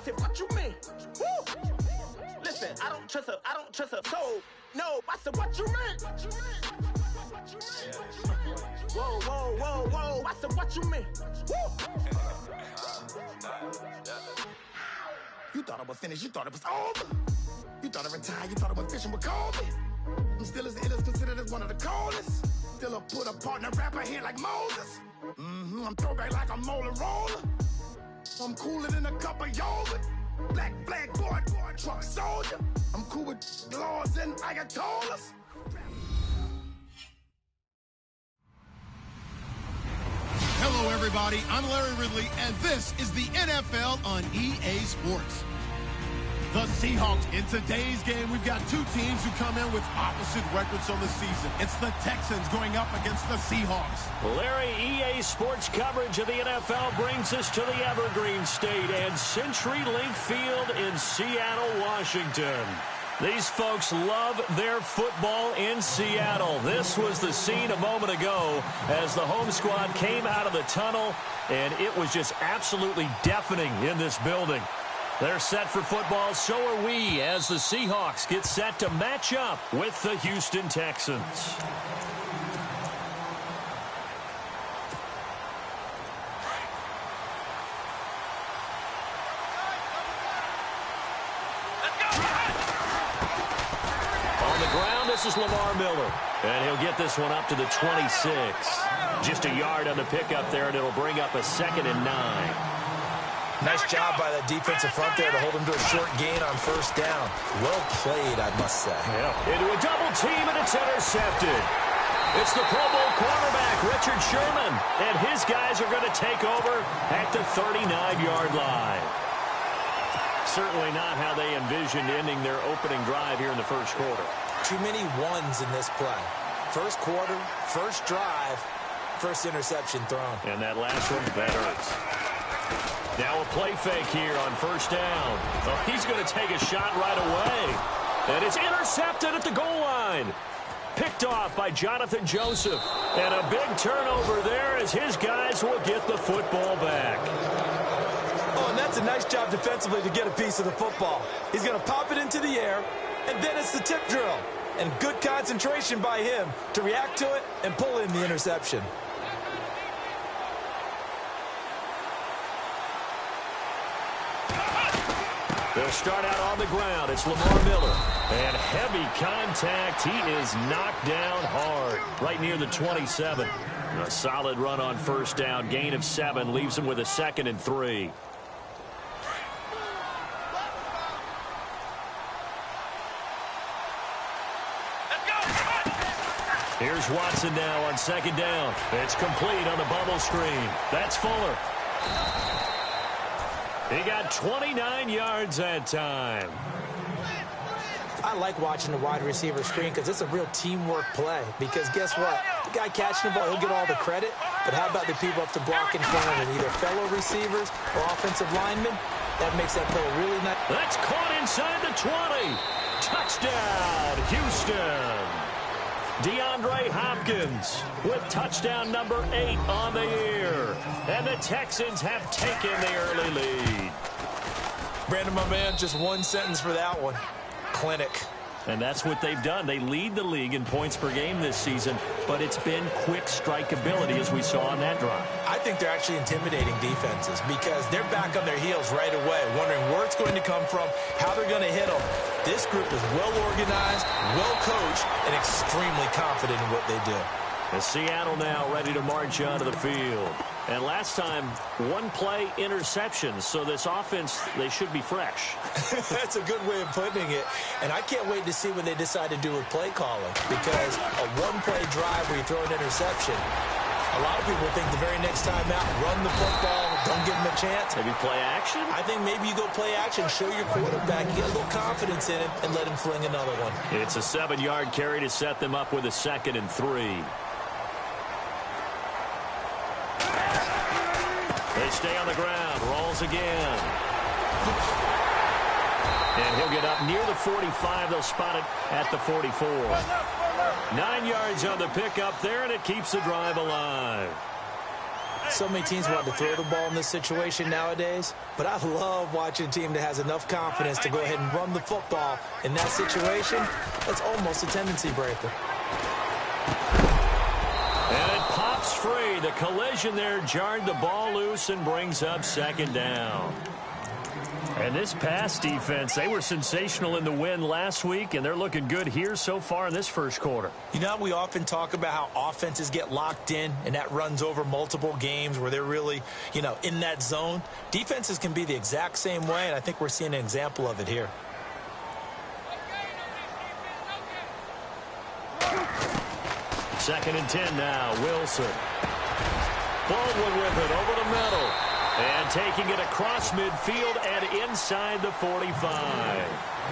said, what you mean? Woo! Listen, I don't trust a soul. No, I said, what you mean? Whoa, whoa, whoa, whoa. I said, what you mean? Woo! You thought it was finished, you thought it was over. You thought it retired, you thought it was fishing with Kobe. I'm still as ill as considered as one of the coldest. Still a put a partner rapper here like Moses. I'm throwback like a molar roller. I'm cooler than a cup of yogurt. Black flag boy, truck soldier. I'm cool with laws and Ayatollahs. Hello, everybody. I'm Larry Ridley, and this is the NFL on EA Sports. The Seahawks. In today's game, we've got two teams who come in with opposite records on the season. It's the Texans going up against the Seahawks. Larry, EA Sports coverage of the NFL brings us to the Evergreen State and CenturyLink Field in Seattle, Washington. These folks love their football in Seattle. This was the scene a moment ago as the home squad came out of the tunnel, and it was just absolutely deafening in this building. They're set for football, so are we, as the Seahawks get set to match up with the Houston Texans. On the ground, this is Lamar Miller, and he'll get this one up to the 26. Just a yard on the pickup there, and it'll bring up a 2nd and 9. Nice job by the defensive front there to hold him to a short gain on first down. Well played, I must say. Yeah. Into a double team, and it's intercepted. It's the Pro Bowl cornerback, Richard Sherman, and his guys are going to take over at the 39-yard line. Certainly not how they envisioned ending their opening drive here in the first quarter. Too many ones in this play. First quarter, first drive, first interception thrown. And that last one, that hurts. Now a play fake here on first down. Oh, he's going to take a shot right away. And it's intercepted at the goal line. Picked off by Jonathan Joseph. And a big turnover there as his guys will get the football back. Oh, and that's a nice job defensively to get a piece of the football. He's going to pop it into the air, and then it's the tip drill. And good concentration by him to react to it and pull in the interception. They'll start out on the ground. It's Lamar Miller. And heavy contact. He is knocked down hard right near the 27. A solid run on first down. Gain of 7 leaves him with a 2nd and 3. Here's Watson now on 2nd down. It's complete on the bubble screen. That's Fuller. He got 29 yards that time. I like watching the wide receiver screen because it's a real teamwork play. Because guess what? The guy catching the ball, he'll get all the credit. But how about the people up to block in front of him, either fellow receivers or offensive linemen? That makes that play really nice. That's caught inside the 20. Touchdown, Houston. DeAndre Hopkins with touchdown number 8 on the year. And the Texans have taken the early lead. Brandon, my man, just one sentence for that one. Clinic. And that's what they've done. They lead the league in points per game this season, but it's been quick strike ability as we saw on that drive. I think they're actually intimidating defenses because they're back on their heels right away, wondering where it's going to come from, how they're going to hit them. This group is well organized, well coached, and extremely confident in what they do. And Seattle now ready to march onto the field. And last time, 1 play interceptions. So this offense, they should be fresh. That's a good way of putting it. And I can't wait to see what they decide to do with play calling. Because a 1-play drive where you throw an interception, a lot of people think the very next time out, run the football, don't give them a chance. Maybe play action? I think maybe you go play action, show your quarterback, get a little confidence in him, and let him fling another one. It's a 7-yard carry to set them up with a 2nd and 3. They stay on the ground. Rolls again. And he'll get up near the 45. They'll spot it at the 44. 9 yards on the pickup there, and it keeps the drive alive. So many teams want to throw the ball in this situation nowadays, but I love watching a team that has enough confidence to go ahead and run the football in that situation. That's almost a tendency breaker. And it pops free. The collision there jarred the ball loose and brings up second down. And this pass defense, they were sensational in the win last week, and they're looking good here so far in this first quarter. You know, we often talk about how offenses get locked in, and that runs over multiple games where they're really, in that zone. Defenses can be the exact same way, and I think we're seeing an example of it here. Second and 10 now, Wilson. Baldwin with it over the middle. And taking it across midfield and inside the 45.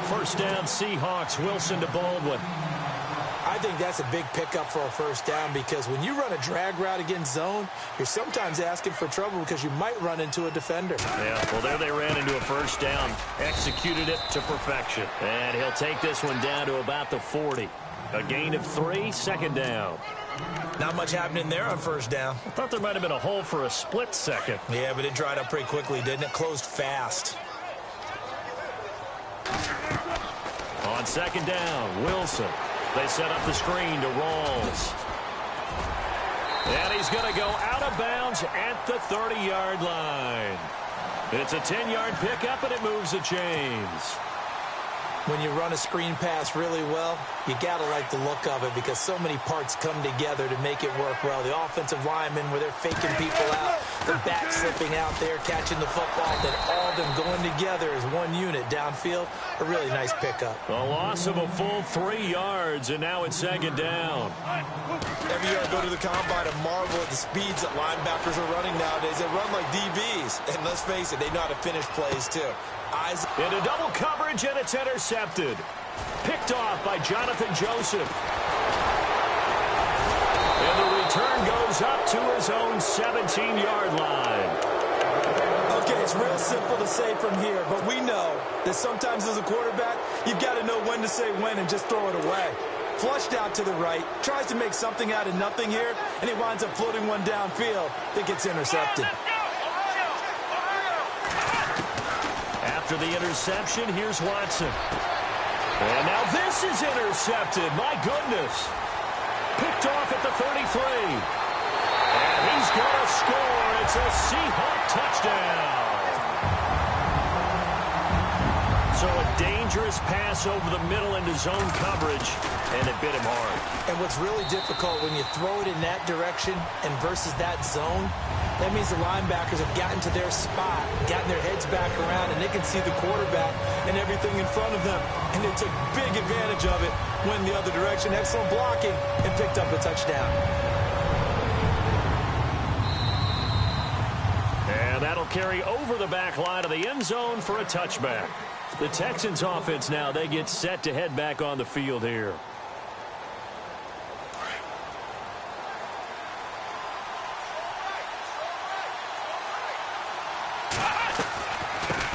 First down, Seahawks. Wilson to Baldwin. I think that's a big pickup for a first down because when you run a drag route against zone, you're sometimes asking for trouble because you might run into a defender. Yeah, well, there they ran into a first down. Executed it to perfection. And he'll take this one down to about the 40. A gain of 3, second down. Not much happening there on first down. I thought there might have been a hole for a split second. Yeah, but it dried up pretty quickly, didn't it? Closed fast. On second down, Wilson. They set up the screen to Rawls. And he's going to go out of bounds at the 30-yard line. It's a 10-yard pickup, and it moves the chains. When you run a screen pass really well, you got to like the look of it because so many parts come together to make it work well. The offensive linemen, where they're faking people out, the back slipping out there, catching the football, then all of them going together as one unit downfield. A really nice pickup. A loss of a full 3 yards, and now it's second down. Every year I go to the combine and marvel at the speeds that linebackers are running nowadays. They run like DBs. And let's face it, they know how to finish plays too. Into double coverage, and it's intercepted. Picked off by Jonathan Joseph. And the return goes up to his own 17-yard line. Okay, it's real simple to say from here, but we know that sometimes as a quarterback, you've got to know when to say when and just throw it away. Flushed out to the right, tries to make something out of nothing here, and he winds up floating one downfield that gets intercepted. After the interception, here's Watson. And now this is intercepted. My goodness. Picked off at the 33. And he's going to score. It's a Seahawk touchdown. So a dangerous pass over the middle into zone coverage, and it bit him hard. And what's really difficult when you throw it in that direction and versus that zone, that means the linebackers have gotten to their spot, gotten their heads back around, and they can see the quarterback and everything in front of them. And they took big advantage of it, went the other direction, excellent blocking, and picked up a touchdown. And that'll carry over the back line of the end zone for a touchback. The Texans offense now, they get set to head back on the field here.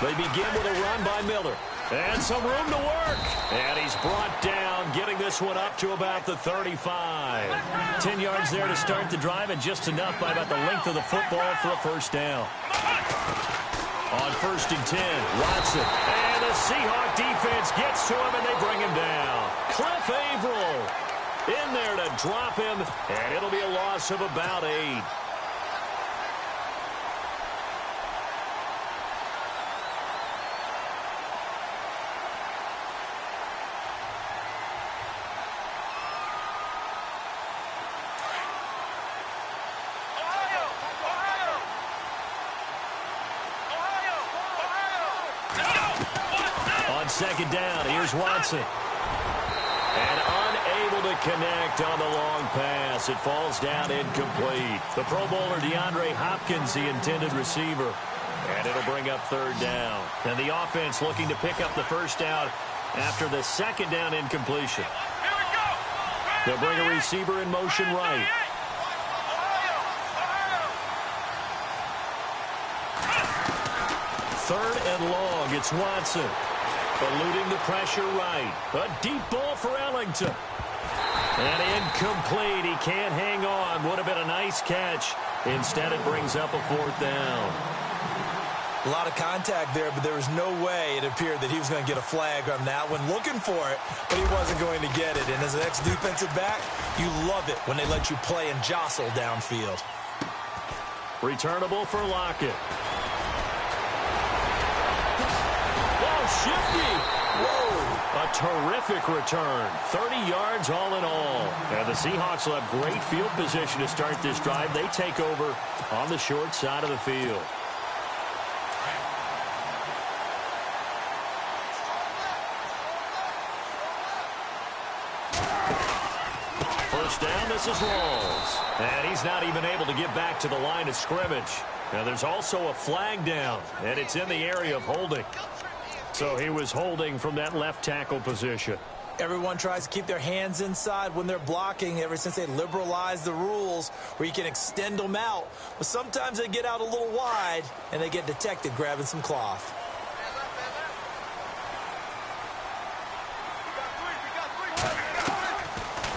They begin with a run by Miller. And some room to work. And he's brought down, getting this one up to about the 35. 10 yards there to start the drive, and just enough by about the length of the football for a first down. On first and 10, Watson. And the Seahawk defense gets to him, and they bring him down. Cliff Averill in there to drop him, and it'll be a loss of about 8. Second down, here's Watson. And unable to connect on the long pass. It falls down incomplete. The Pro Bowler DeAndre Hopkins, the intended receiver. And it'll bring up third down. And the offense looking to pick up the first down after the second down incompletion. They'll bring a receiver in motion right. Third and long, it's Watson. Eluding the pressure right. A deep ball for Ellington. And incomplete. He can't hang on. Would have been a nice catch. Instead, it brings up a 4th down. A lot of contact there, but there was no way it appeared that he was going to get a flag on that one. Looking for it, but he wasn't going to get it. And as an ex-defensive back, you love it when they let you play and jostle downfield. Returnable for Lockett. Whoa, shifty. Whoa. A terrific return. 30 yards all in all. And the Seahawks will have great field position to start this drive. They take over on the short side of the field. First down, this is Rawls. And he's not even able to get back to the line of scrimmage. Now there's also a flag down, and it's in the area of holding. So he was holding from that left tackle position. Everyone tries to keep their hands inside when they're blocking ever since they liberalized the rules where you can extend them out. But sometimes they get out a little wide, and they get detected grabbing some cloth.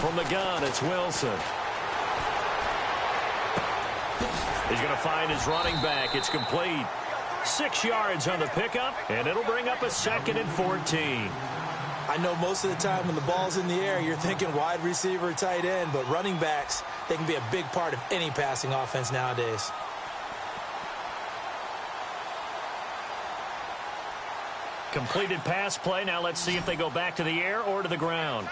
From the gun, it's Wilson. He's going to find his running back. It's complete. 6 yards on the pickup, and it'll bring up a 2nd and 14. I know most of the time when the ball's in the air, you're thinking wide receiver, tight end, but running backs, they can be a big part of any passing offense nowadays. Completed pass play. Now let's see if they go back to the air or to the ground.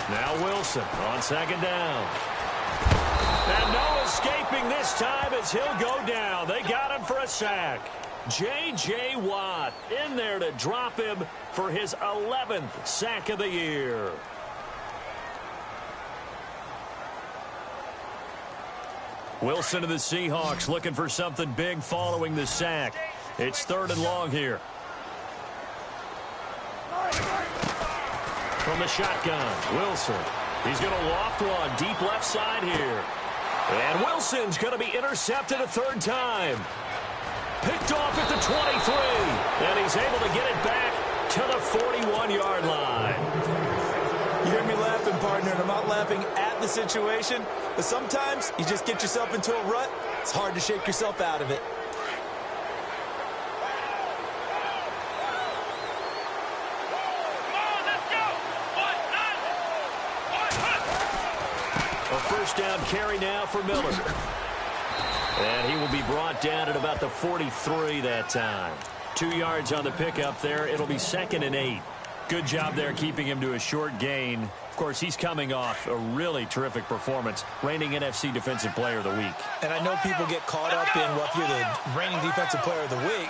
Now Wilson on 2nd down. And no escaping this time as he'll go down. They got him for a sack. J.J. Watt in there to drop him for his 11th sack of the year. Wilson to the Seahawks looking for something big following the sack. It's 3rd and long here. From the shotgun, Wilson. He's going to loft one deep left side here. And Wilson's going to be intercepted a 3rd time. Picked off at the 23. And he's able to get it back to the 41-yard line. You hear me laughing, partner, and I'm not laughing at the situation, but sometimes you just get yourself into a rut. It's hard to shake yourself out of it. A first down carry now for Miller. And he will be brought down at about the 43 that time. 2 yards on the pickup there. It'll be 2nd and 8. Good job there keeping him to a short gain. Of course, he's coming off a really terrific performance, reigning NFC Defensive Player of the Week. And I know people get caught up in, well, if you're the reigning Defensive Player of the Week,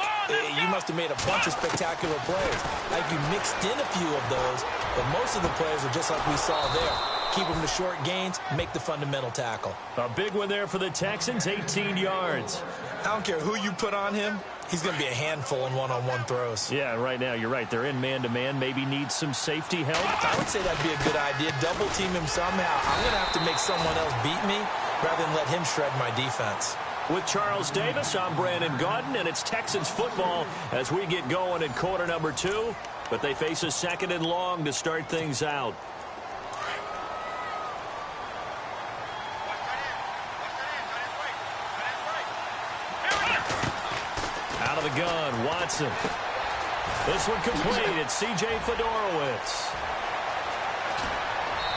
you must have made a bunch of spectacular plays. Like you mixed in a few of those, but most of the plays are just like we saw there. Keep them to short gains, make the fundamental tackle. A big one there for the Texans, 18 yards. I don't care who you put on him. He's going to be a handful in one-on-one throws. Yeah, right now, you're right. They're in man-to-man. Maybe need some safety help. I would say that'd be a good idea. Double team him somehow. I'm going to have to make someone else beat me rather than let him shred my defense. With Charles Davis, I'm Brandon Gaudin, and it's Texans football as we get going in quarter number 2. But they face a 2nd and long to start things out. Out of the gun, Watson. This one complete. It's C.J. Fedorowicz.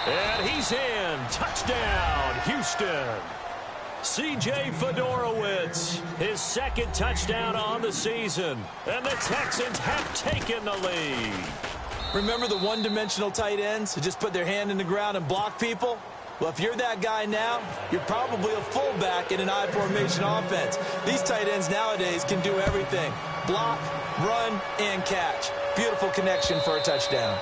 And he's in. Touchdown, Houston. C.J. Fedorowicz, his 2nd touchdown on the season. And the Texans have taken the lead. Remember the one-dimensional tight ends who just put their hand in the ground and block people? Well, if you're that guy now, you're probably a fullback in an I-formation offense. These tight ends nowadays can do everything. Block, run, and catch. Beautiful connection for a touchdown.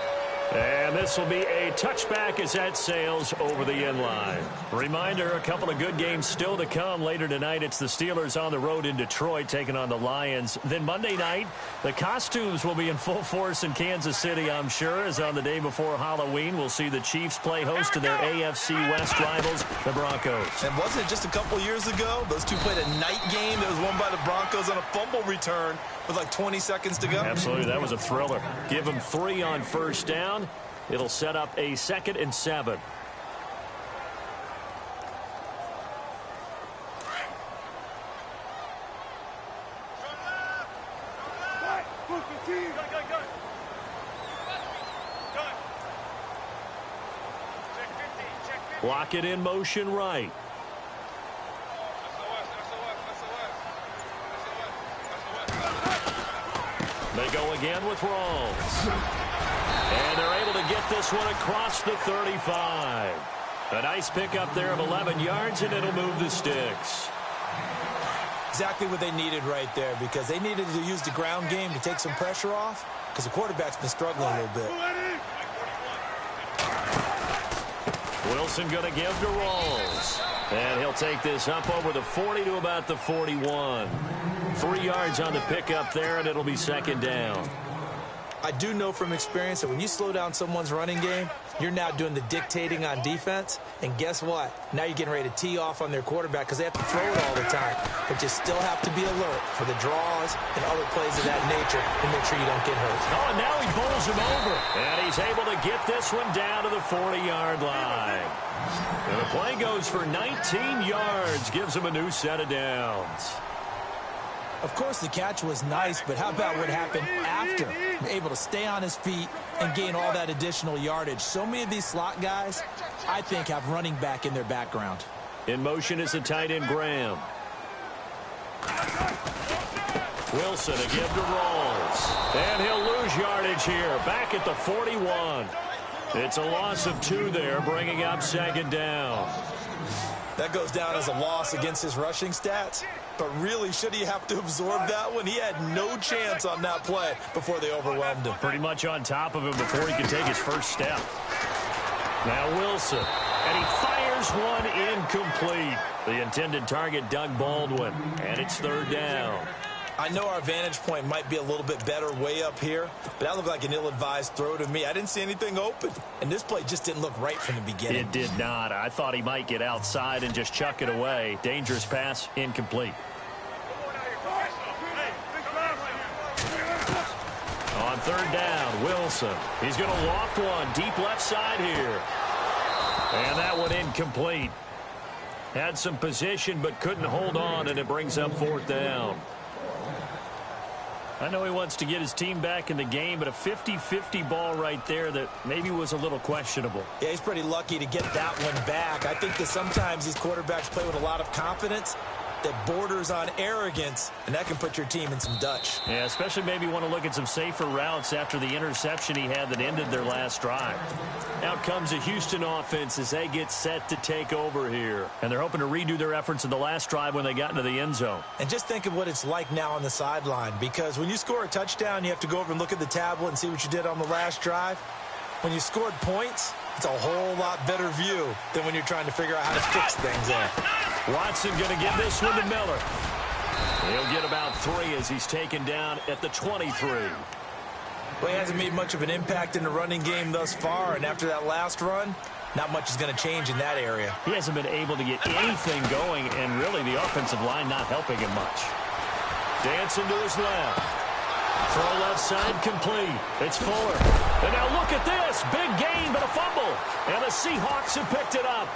And this will be a touchback as that sails over the end line. Reminder, a couple of good games still to come. Later tonight, it's the Steelers on the road in Detroit taking on the Lions. Then Monday night, the costumes will be in full force in Kansas City, I'm sure, as on the day before Halloween, we'll see the Chiefs play host to their AFC West rivals, the Broncos. And wasn't it just a couple years ago? Those two played a night game that was won by the Broncos on a fumble return with like 20 seconds to go. Absolutely, that was a thriller. Give them 3 on first down. It'll set up a 2nd and 7. Block it in motion right. They go again with Rawls. And they're able to get this one across the 35. A nice pickup there of 11 yards, and it'll move the sticks. Exactly what they needed right there, because they needed to use the ground game to take some pressure off, because the quarterback's been struggling a little bit. Wilson going to give to Rawls. And he'll take this up over the 40 to about the 41. 3 yards on the pickup there, and it'll be 2nd down. I do know from experience that when you slow down someone's running game, you're now doing the dictating on defense. And guess what? Now you're getting ready to tee off on their quarterback because they have to throw it all the time. But you still have to be alert for the draws and other plays of that nature to make sure you don't get hurt. Oh, and now he bowls him over. And he's able to get this one down to the 40-yard line. And the play goes for 19 yards, gives him a new set of downs. Of course, the catch was nice, but how about what happened after? Able to stay on his feet and gain all that additional yardage. So many of these slot guys, I think, have running back in their background. In motion is the tight end, Graham. Wilson to give to Rawls. And he'll lose yardage here, back at the 41. It's a loss of 2 there, bringing up 2nd down. That goes down as a loss against his rushing stats. But really, should he have to absorb that one? He had no chance on that play before they overwhelmed him. Pretty much on top of him before he could take his first step. Now Wilson. And he fires one incomplete. The intended target, Doug Baldwin. And it's 3rd down. I know our vantage point might be a little bit better way up here, but that looked like an ill-advised throw to me. I didn't see anything open, and this play just didn't look right from the beginning. It did not. I thought he might get outside and just chuck it away. Dangerous pass, incomplete. On 3rd down, Wilson. He's going to loft one deep left side here. And that one incomplete. Had some position but couldn't hold on, and it brings up 4th down. I know he wants to get his team back in the game, but a 50-50 ball right there that maybe was a little questionable. Yeah, he's pretty lucky to get that one back. I think that sometimes these quarterbacks play with a lot of confidence that borders on arrogance, and that can put your team in some Dutch. Yeah, especially maybe want to look at some safer routes after the interception he had that ended their last drive. Out comes the Houston offense as they get set to take over here. And they're hoping to redo their efforts in the last drive when they got into the end zone. And just think of what it's like now on the sideline, because when you score a touchdown, you have to go over and look at the tablet and see what you did on the last drive. When you scored points, it's a whole lot better view than when you're trying to figure out how to fix things there. Watson going to give this one to Miller. He'll get about 3 as he's taken down at the 23. Well, he hasn't made much of an impact in the running game thus far, and after that last run, not much is going to change in that area. He hasn't been able to get anything going, and really the offensive line not helping him much. Dancing to his left. Throw left side complete. It's Fuller. And now look at this. Big gain, but a fumble. And the Seahawks have picked it up.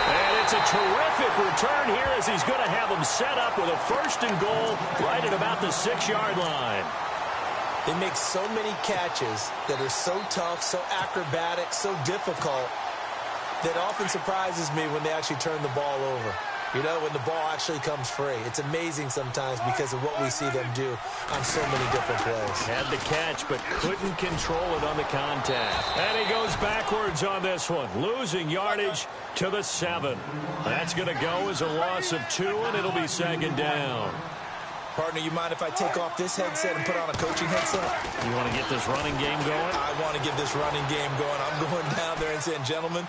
And it's a terrific return here as he's going to have them set up with a 1st and goal right at about the 6-yard line. They make so many catches that are so tough, so acrobatic, so difficult that often surprises me when they actually turn the ball over. You know, when the ball actually comes free. It's amazing sometimes because of what we see them do on so many different plays. Had the catch, but couldn't control it on the contact. And he goes backwards on this one, losing yardage to the 7. That's going to go as a loss of 2, and it'll be 2nd down. Partner, you mind if I take off this headset and put on a coaching headset? You want to get this running game going? I want to get this running game going. I'm going down there and saying, gentlemen,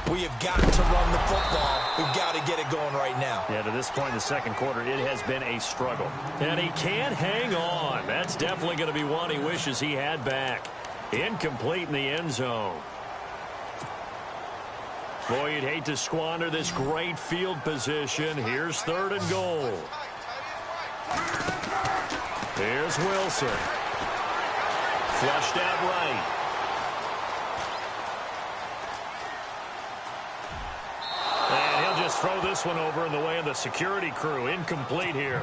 we have got to run the football. We've got to get it going right now. Yeah, to this point in the second quarter, it has been a struggle. And he can't hang on. That's definitely going to be one he wishes he had back. Incomplete in the end zone. Boy, you'd hate to squander this great field position. Here's 3rd and goal. Here's Wilson. Flushed out right. And he'll just throw this one over in the way of the security crew. Incomplete here.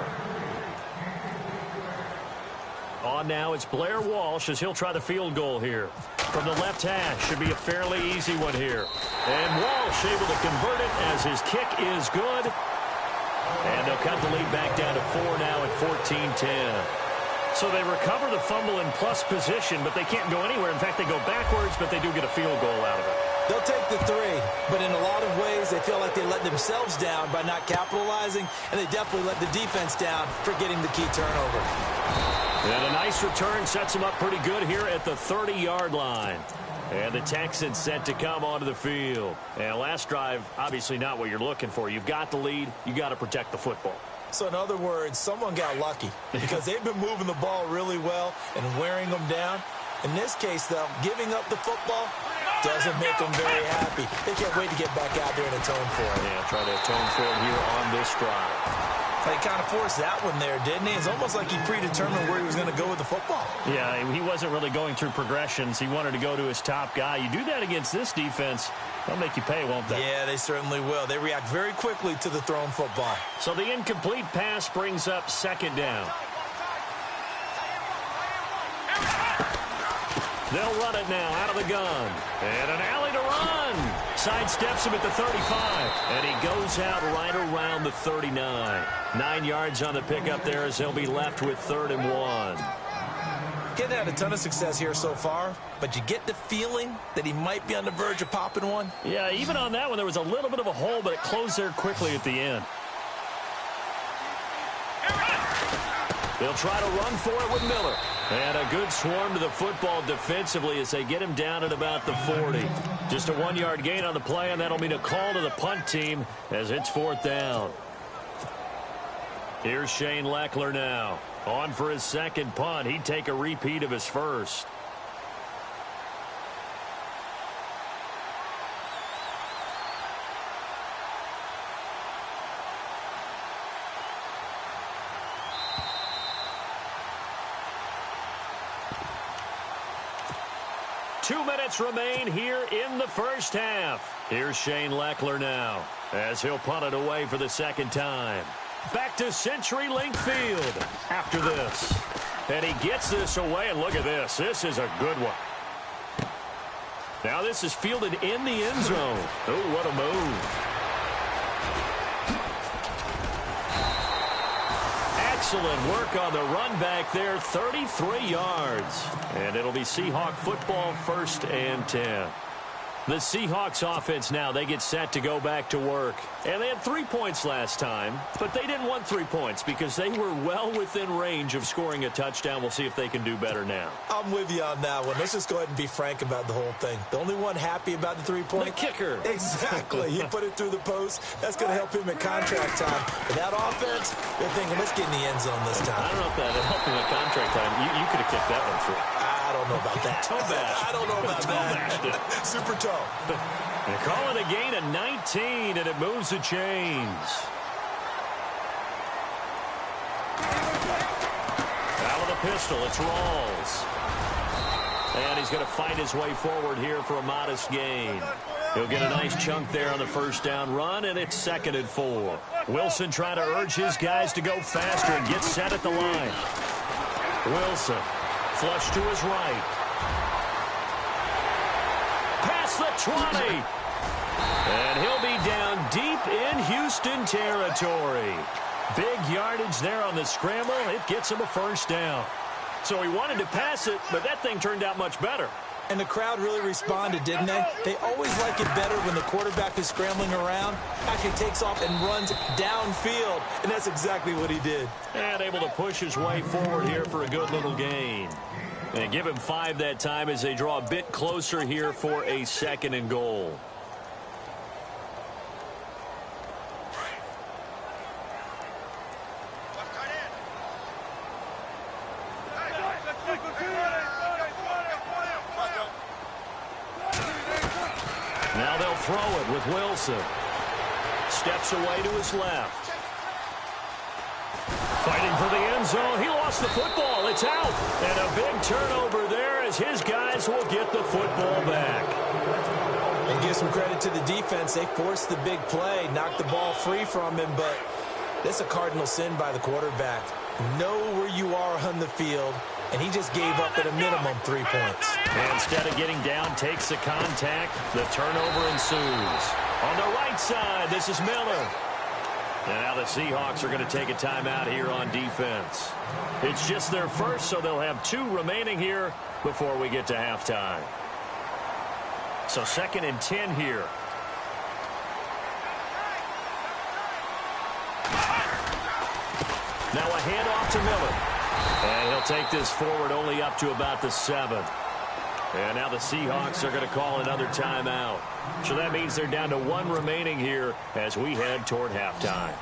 On now, it's Blair Walsh as he'll try the field goal here. From the left hash, should be a fairly easy one here. And Walsh able to convert it as his kick is good. And they'll cut the lead back down to 4 now at 14-10. So they recover the fumble in plus position, but they can't go anywhere. In fact, they go backwards, but they do get a field goal out of it. They'll take the 3, but in a lot of ways, they feel like they let themselves down by not capitalizing, and they definitely let the defense down for getting the key turnover. And a nice return sets them up pretty good here at the 30-yard line. And the Texans set to come onto the field. And last drive, obviously not what you're looking for. You've got the lead. You got to protect the football. So in other words, someone got lucky because they've been moving the ball really well and wearing them down. In this case, though, giving up the football doesn't make them very happy. They can't wait to get back out there and atone for it. Yeah, try to atone for it here on this drive. He kind of forced that one there, didn't he? It's almost like he predetermined where he was going to go with the football. Yeah, he wasn't really going through progressions. He wanted to go to his top guy. You do that against this defense, they'll make you pay, won't they? Yeah, they certainly will. They react very quickly to the thrown football. So the incomplete pass brings up 2nd down. They'll run it now out of the gun. And an alley to run. Sidesteps him at the 35. And he goes out right around the 39. 9 yards on the pickup there as he'll be left with 3rd and 1. Getting had a ton of success here so far, but you get the feeling that he might be on the verge of popping one. Yeah, even on that one, there was a little bit of a hole, but it closed there quickly at the end. They'll try to run for it with Miller. And a good swarm to the football defensively as they get him down at about the 40. Just a 1-yard gain on the play, and that'll mean a call to the punt team as it's 4th down. Here's Shane Lechler now. On for his 2nd punt. He'd take a repeat of his first. Two minutes remain here in the first half. Here's Shane Lechler now as he'll punt it away for the 2nd time. Back to CenturyLink Field after this. And he gets this away, and look at this. This is a good one. Now this is fielded in the end zone. Oh, what a move. Excellent work on the run back there, 33 yards. And it'll be Seahawk football, 1st and 10. The Seahawks offense now, they get set to go back to work. And they had 3 points last time, but they didn't want 3 points because they were well within range of scoring a touchdown. We'll see if they can do better now. I'm with you on that one. Let's just go ahead and be frank about the whole thing. The only one happy about the 3-point? The kicker. Exactly. He put it through the post. That's going to help him at contract time. But that offense, they're thinking, let's get in the end zone this time. I don't know if that helped him at contract time. You could have kicked that one through. I don't know about that. Toe bash. I don't know about that. Super toe. They call it a gain of 19, and it moves the chains. Out of the pistol, it's Rawls. And he's going to fight his way forward here for a modest gain. He'll get a nice chunk there on the 1st down run, and it's 2nd and 4. Wilson trying to urge his guys to go faster and get set at the line. Wilson, flush to his right. Past the 20. And he'll be down deep in Houston territory. Big yardage there on the scramble. It gets him a 1st down. So he wanted to pass it, but that thing turned out much better. And the crowd really responded, didn't they? They always like it better when the quarterback is scrambling around, actually takes off and runs downfield, and that's exactly what he did. And able to push his way forward here for a good little gain. And give him 5 that time as they draw a bit closer here for a 2nd and goal. Now they'll throw it with Wilson. Steps away to his left. Fighting for the end zone. He lost the football. It's out. And a big turnover there as his guys will get the football back. And give some credit to the defense. They forced the big play, knocked the ball free from him, but that's a cardinal sin by the quarterback. Know where you are on the field, and he just gave up at a minimum 3 points. And instead of getting down, takes the contact. The turnover ensues. On the right side, this is Miller. And now the Seahawks are going to take a timeout here on defense. It's just their first, so they'll have 2 remaining here before we get to halftime. So 2nd and 10 here. Now a handoff to Miller. And he'll take this forward only up to about the 7. And now the Seahawks are going to call another timeout. So that means they're down to 1 remaining here as we head toward halftime.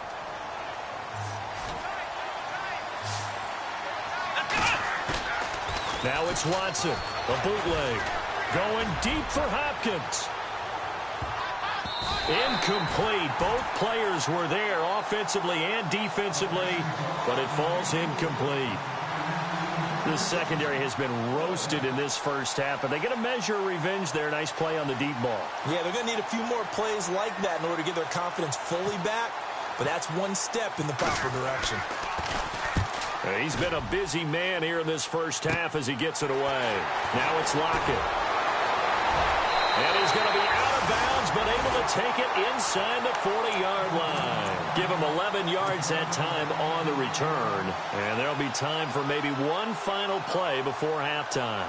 Now it's Watson, a bootleg, going deep for Hopkins. Incomplete. Both players were there offensively and defensively, but it falls incomplete. This secondary has been roasted in this first half, but they get a measure of revenge there. Nice play on the deep ball. Yeah, they're going to need a few more plays like that in order to get their confidence fully back, but that's one step in the proper direction. He's been a busy man here in this first half as he gets it away. Now it's Lockett. And he's going to be out of bounds, but able to take it inside the 40-yard line. Give him 11 yards that time on the return. And there'll be time for maybe one final play before halftime.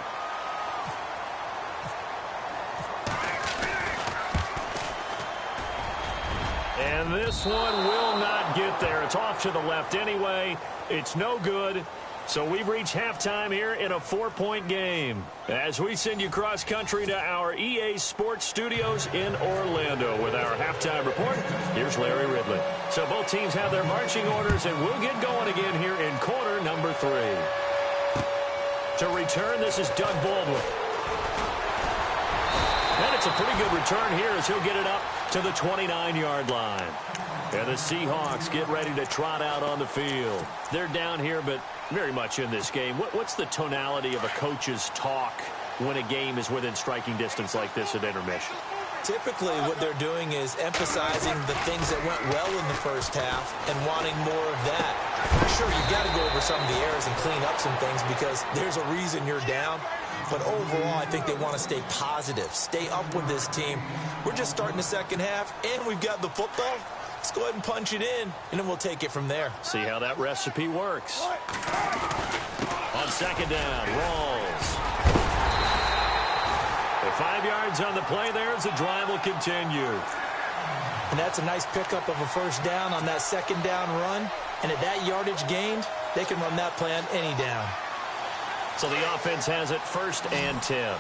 And this one will not get there. It's off to the left anyway. It's no good. So we've reached halftime here in a 4-point game. As we send you cross-country to our EA Sports Studios in Orlando with our halftime report, here's Larry Ridley. So both teams have their marching orders, and we'll get going again here in quarter number 3. To return, this is Doug Baldwin. And it's a pretty good return here as he'll get it up to the 29-yard line. And the Seahawks get ready to trot out on the field. They're down here, but very much in this game. What's the tonality of a coach's talk when a game is within striking distance like this at intermission? Typically, what they're doing is emphasizing the things that went well in the first half and wanting more of that. Sure, you've got to go over some of the errors and clean up some things because there's a reason you're down. But overall, I think they want to stay positive, stay up with this team. We're just starting the second half, and we've got the football. Let's go ahead and punch it in, and then we'll take it from there. See how that recipe works. On second down, Rawls. 5 yards on the play there as the drive will continue. And that's a nice pickup of a first down on that second down run. And at that yardage gained, they can run that play on any down. So the offense has it 1st and 10.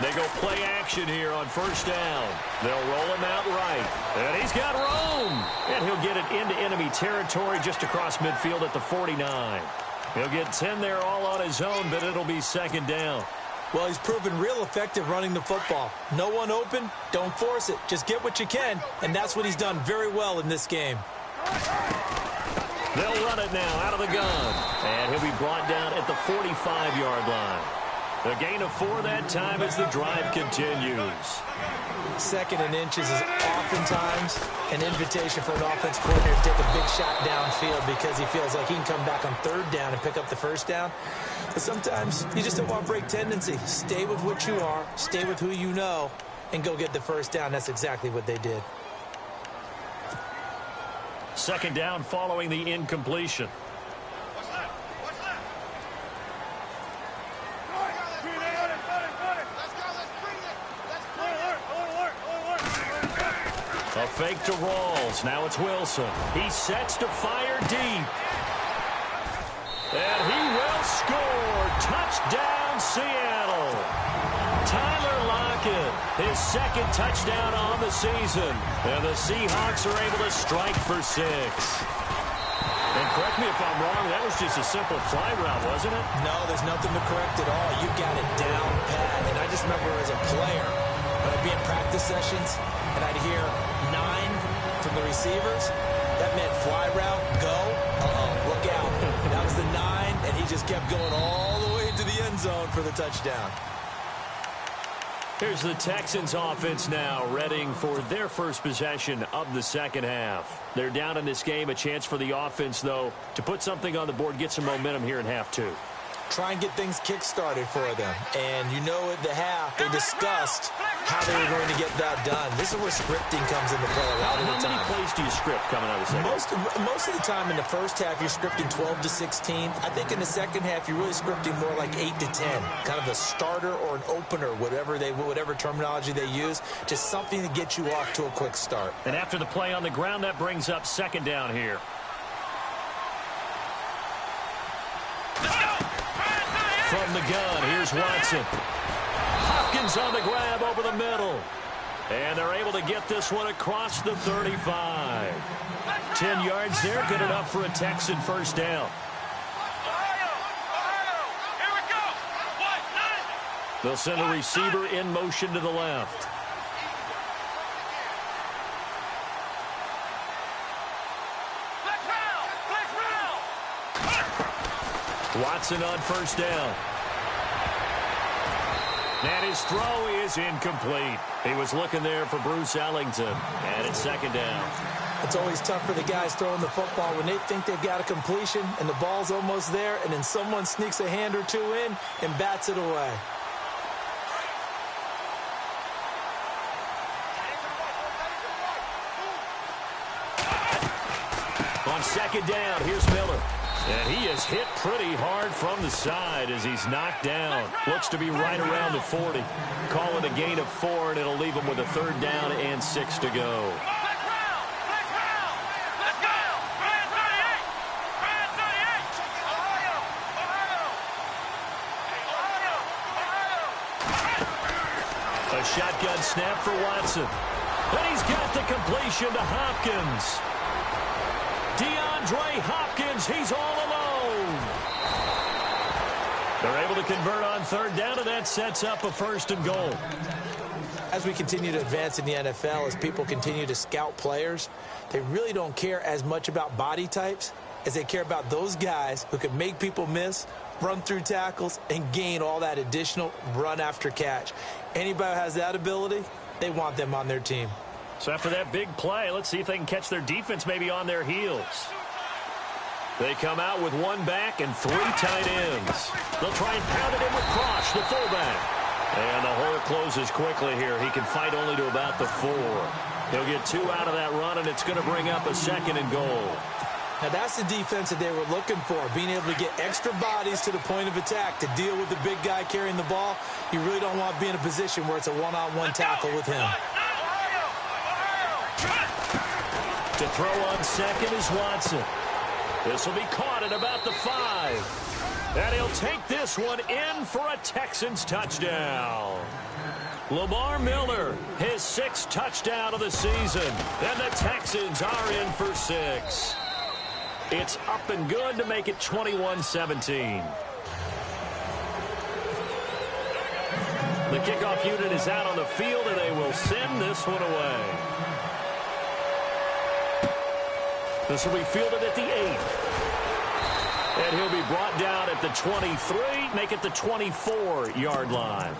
They go play action here on 1st down. They'll roll him out right. And he's got room. And he'll get it into enemy territory just across midfield at the 49. He'll get 10 there all on his own, but it'll be 2nd down. Well, he's proven real effective running the football. No one open, don't force it. Just get what you can, and that's what he's done very well in this game. They'll run it now out of the gun. And he'll be brought down at the 45-yard line. A gain of 4 that time as the drive continues. 2nd and inches is oftentimes an invitation for an offense coordinator to take a big shot downfield because he feels like he can come back on 3rd down and pick up the 1st down. But sometimes you just don't want break tendency. Stay with what you are, stay with who you know, and go get the 1st down. That's exactly what they did. Second down following the incompletion. A fake to Rawls. Now it's Wilson. He sets to fire deep. And he will score. Touchdown, Seattle. Tyler Lockett, his second touchdown on the season. And the Seahawks are able to strike for 6. And correct me if I'm wrong, that was just a simple fly route, wasn't it? No, there's nothing to correct at all. You got it down pat. And I just remember as a player, when I'd be in practice sessions, and I'd hear 9 from the receivers, that meant fly route, go, look out. That was the 9, and he just kept going all the way into the end zone for the touchdown. Here's the Texans offense now, readying for their first possession of the second half. They're down in this game, a chance for the offense, though, to put something on the board, get some momentum here in half 2. Try and get things kick-started for them. And you know at the half, they discussed how they were going to get that done. This is where scripting comes into play a lot of the time. How many plays do you script coming out of the second half? Most of the time in the first half, you're scripting 12 to 16. I think in the second half, you're really scripting more like 8 to 10. Kind of a starter or an opener, whatever terminology they use. Just something to get you off to a quick start. And after the play on the ground, that brings up second down here. From the gun, here's Watson. Hopkins on the grab over the middle. And they're able to get this one across the 35. 10 yards there, good enough for a Texan first down. They'll send a receiver in motion to the left. Watson on first down. And his throw is incomplete. He was looking there for Bruce Ellington. And it's second down. It's always tough for the guys throwing the football when they think they've got a completion and the ball's almost there, and then someone sneaks a hand or two in and bats it away. On second down, here's Miller. And he is hit pretty hard from the side as he's knocked down. Looks to be right around the 40. Call it a gain of 4, and it'll leave him with a third down and 6 to go. A shotgun snap for Watson. And he's got the completion to Hopkins. DeAndre Hopkins, he's all alone. They're able to convert on third down, and that sets up a 1st and goal. As we continue to advance in the NFL, as people continue to scout players, they really don't care as much about body types as they care about those guys who can make people miss, run through tackles, and gain all that additional run after catch. Anybody who has that ability, they want them on their team. So after that big play, let's see if they can catch their defense maybe on their heels. They come out with 1 back and 3 tight ends. They'll try and pound it in with Cross, the fullback. And the hole closes quickly here. He can fight only to about the 4. He'll get 2 out of that run, and it's going to bring up a 2nd and goal. Now that's the defense that they were looking for, being able to get extra bodies to the point of attack to deal with the big guy carrying the ball. You really don't want to be in a position where it's a one-on-one tackle with him. To throw on second is Watson. This will be caught at about the 5. And he'll take this one in for a Texans touchdown. Lamar Miller, his 6th touchdown of the season. And the Texans are in for 6. It's up and good to make it 21-17. The kickoff unit is out on the field, and they will send this one away. This will be fielded at the 8. And he'll be brought down at the 23, make it the 24-yard line.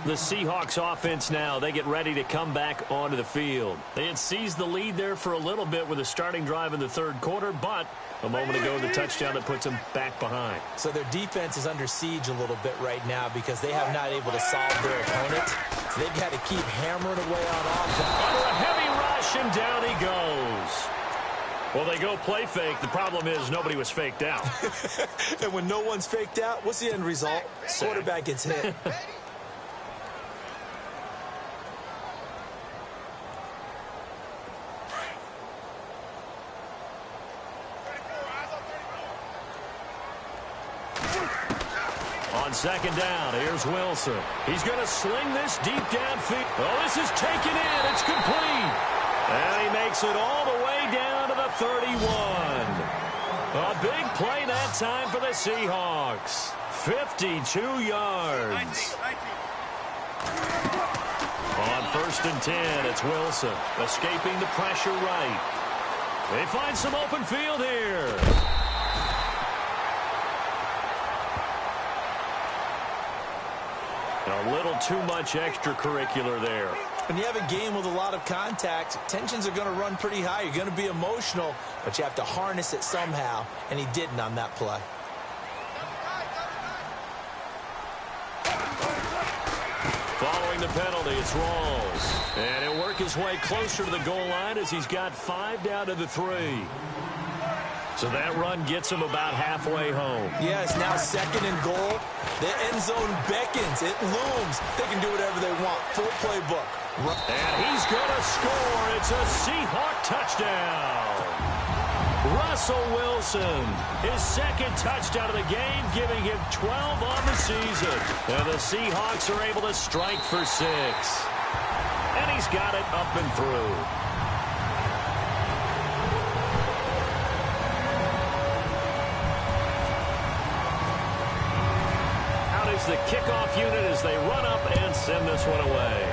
The Seahawks offense now, they get ready to come back onto the field. They had seized the lead there for a little bit with a starting drive in the 3rd quarter, but a moment ago, the touchdown that puts them back behind. So their defense is under siege a little bit right now because they have not able to solve their opponent. So they've got to keep hammering away on offense. Under a heavy rush, and down he goes. Well, they go play fake. The problem is nobody was faked out. And when no one's faked out, what's the end result? Quarterback gets hit. On second down, here's Wilson. He's going to sling this deep downfield. Oh, this is taken in. It's complete. And he makes it all the way down to the 31. A big play that time for the Seahawks. 52 yards. On 1st and 10, it's Wilson escaping the pressure right. They find some open field here. A little too much extracurricular there. When you have a game with a lot of contact, tensions are going to run pretty high. You're going to be emotional, but you have to harness it somehow, and he didn't on that play. Following the penalty, it's Rawls. And he'll work his way closer to the goal line as he's got 5 down to the 3. So that run gets him about halfway home. Yeah, it's now 2nd and goal. The end zone beckons. It looms. They can do whatever they want. Full playbook. And he's going to score. It's a Seahawk touchdown. Russell Wilson, his 2nd touchdown of the game, giving him 12 on the season. And the Seahawks are able to strike for 6. And he's got it up and through. The kickoff unit as they run up and send this one away.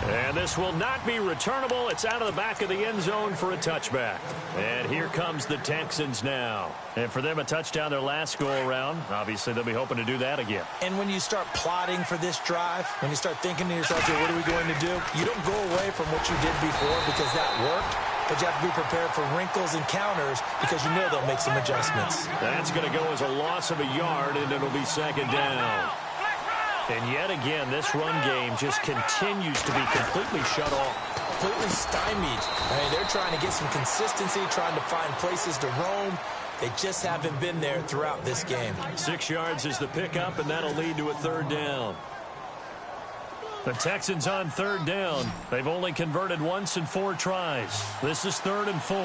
And this will not be returnable. It's out of the back of the end zone for a touchback. And here comes the Texans now. And for them, a touchdown their last go-around. Obviously, they'll be hoping to do that again. And when you start plotting for this drive, when you start thinking to yourself, hey, what are we going to do? You don't go away from what you did before because that worked. But you have to be prepared for wrinkles and counters because you know they'll make some adjustments. That's going to go as a loss of a yard, and it'll be 2nd down. And yet again, this run game just continues to be completely shut off. Completely stymied. I mean, they're trying to get some consistency, trying to find places to roam. They just haven't been there throughout this game. 6 yards is the pickup, and that'll lead to a 3rd down. The Texans on 3rd down. They've only converted once in 4 tries. This is 3rd and 4.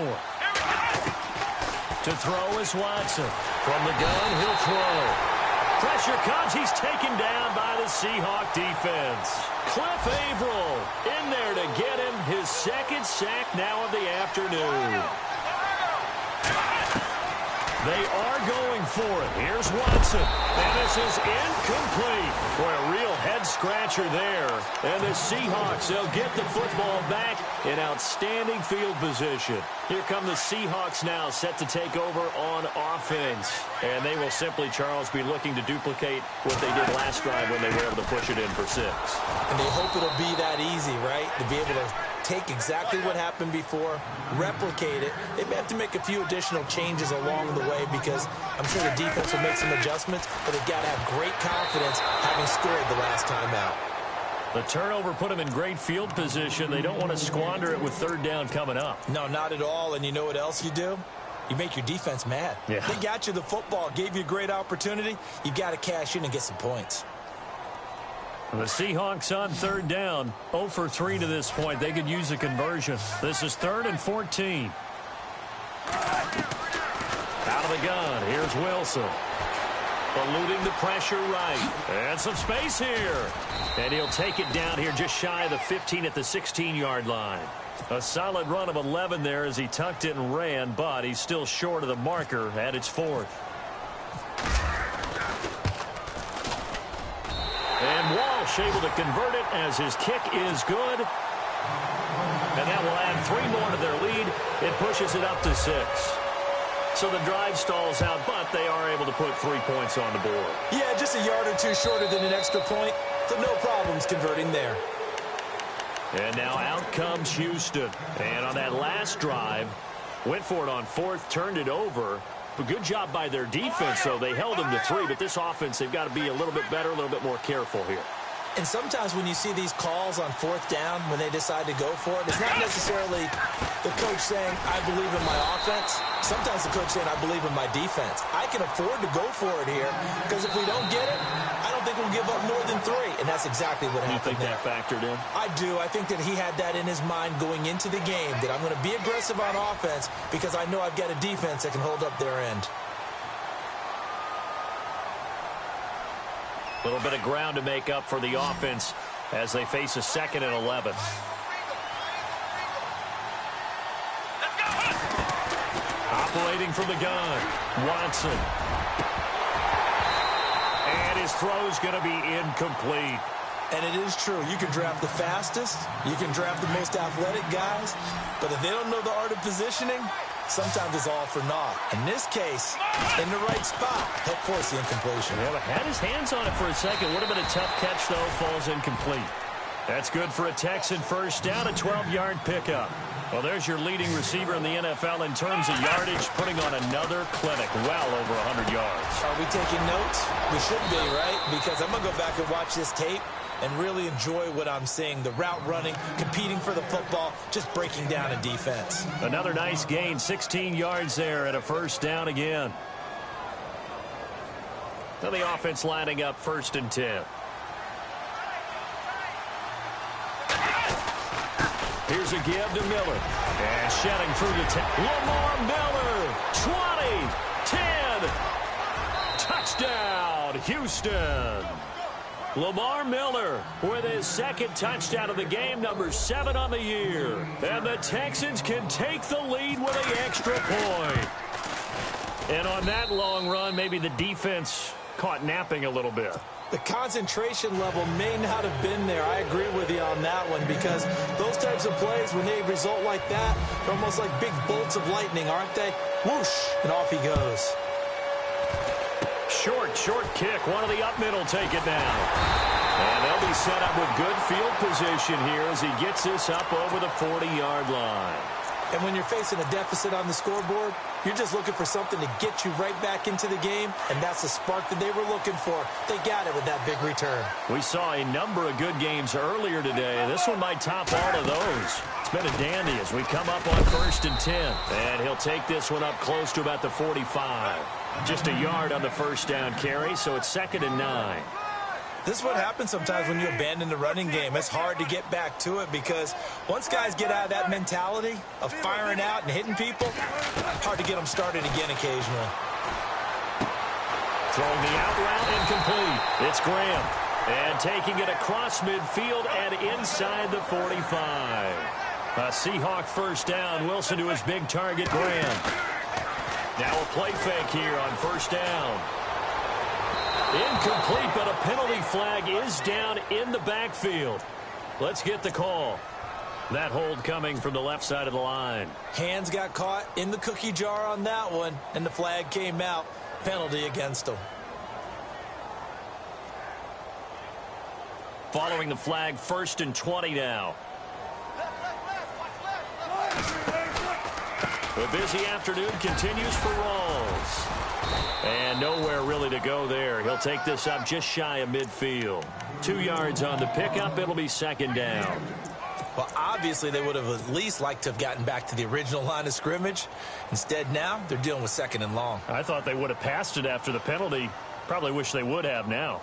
To throw is Watson. From the gun, he'll throw. Pressure comes. He's taken down by the Seahawk defense. Cliff Averill in there to get him his 2nd sack now of the afternoon. They are going for it. Here's Watson. And this is incomplete. Boy, a real head-scratcher there. And the Seahawks, they'll get the football back in outstanding field position. Here come the Seahawks now set to take over on offense. And they will simply, Charles, be looking to duplicate what they did last drive when they were able to push it in for 6. And they hope it'll be that easy, right? To be able to take exactly what happened before, replicate it. They may have to make a few additional changes along the way because I'm sure the defense will make some adjustments, but they've got to have great confidence having scored the last time out. The turnover put them in great field position. They don't want to squander it with 3rd down coming up. No, not at all. And you know what else you do? You make your defense mad. Yeah. They got you the football, gave you a great opportunity. You got to cash in and get some points. The Seahawks on 3rd down, 0 for 3 to this point. They could use a conversion. This is 3rd and 14. Out of the gun, here's Wilson. Eluding the pressure right. And some space here. And he'll take it down here just shy of the 15 at the 16-yard line. A solid run of 11 there as he tucked it and ran, but he's still short of the marker at its 4th. And Walsh able to convert it as his kick is good. And that will add 3 more to their lead. It pushes it up to 6. So the drive stalls out, but they are able to put 3 points on the board. Yeah, just a yard or 2 shorter than an extra point. So no problems converting there. And now out comes Houston. And on that last drive, went for it on 4th, turned it over. A good job by their defense, though. They held them to 3, but this offense, they've got to be a little bit better, a little bit more careful here. And sometimes when you see these calls on 4th down, when they decide to go for it, it's not necessarily the coach saying, I believe in my offense. Sometimes the coach saying, I believe in my defense. I can afford to go for it here because if we don't get it, I don't think we'll give up more than 3. And that's exactly what happened there. You think that factored in? I do. I think that he had that in his mind going into the game, that I'm going to be aggressive on offense because I know I've got a defense that can hold up their end. A little bit of ground to make up for the offense as they face a 2nd and 11. Operating from the gun, Watson. And his throw's going to be incomplete. And it is true. You can draft the fastest. You can draft the most athletic guys. But if they don't know the art of positioning, sometimes it's all for naught. In this case, in the right spot, helped force the incompletion. Yeah, but had his hands on it for a second. Would have been a tough catch, though. Falls incomplete. That's good for a Texan first down, a 12-yard pickup. Well, there's your leading receiver in the NFL in terms of yardage, putting on another clinic, well over 100 yards. Are we taking notes? We should be, right? Because I'm going to go back and watch this tape and really enjoy what I'm seeing. The route running, competing for the football, just breaking down a defense. Another nice gain, 16 yards there and a first down again. Now the offense lining up 1st and 10. Here's a give to Miller. And shedding through the 10. Lamar Miller, 20, 10. Touchdown, Houston. Lamar Miller with his 2nd touchdown of the game, number 7 on the year. And the Texans can take the lead with an extra point. And on that long run, maybe the defense caught napping a little bit. The concentration level may not have been there. I agree with you on that one because those types of plays, when they result like that, they're almost like big bolts of lightning, aren't they? Whoosh, and off he goes. Short kick. One of the up middle take it down. And they'll be set up with good field position here as he gets this up over the 40-yard line. And when you're facing a deficit on the scoreboard, you're just looking for something to get you right back into the game, and that's the spark that they were looking for. They got it with that big return. We saw a number of good games earlier today. This one might top all of those. It's been a dandy as we come up on 1st and 10. And he'll take this one up close to about the 45. Just a yard on the first down carry, so it's 2nd and 9. This is what happens sometimes when you abandon the running game. It's hard to get back to it because once guys get out of that mentality of firing out and hitting people, hard to get them started again occasionally. Throwing the out route incomplete. It's Graham. And taking it across midfield and inside the 45. A Seahawk first down. Wilson to his big target, Graham. Now a play fake here on 1st down. Incomplete, but a penalty flag is down in the backfield. Let's get the call. That hold coming from the left side of the line. Hands got caught in the cookie jar on that one, and the flag came out. Penalty against him. Following the flag, 1st and 20 now. The busy afternoon continues for Rawls. And nowhere really to go there. He'll take this up just shy of midfield. 2 yards on the pickup. It'll be 2nd down. Well, obviously, they would have at least liked to have gotten back to the original line of scrimmage. Instead, now they're dealing with 2nd and long. I thought they would have passed it after the penalty. Probably wish they would have now.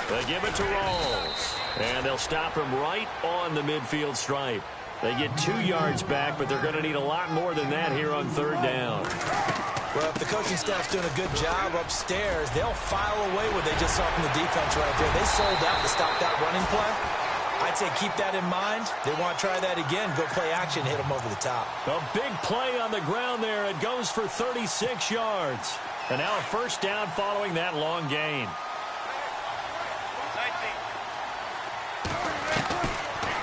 They give it to Rawls. And they'll stop him right on the midfield stripe. They get 2 yards back, but they're going to need a lot more than that here on 3rd down. Well, if the coaching staff's doing a good job upstairs, they'll file away what they just saw from the defense right there. They sold out to stop that running play. I'd say keep that in mind. They want to try that again. Go play action, hit them over the top. A big play on the ground there. It goes for 36 yards. And now a 1st down following that long gain.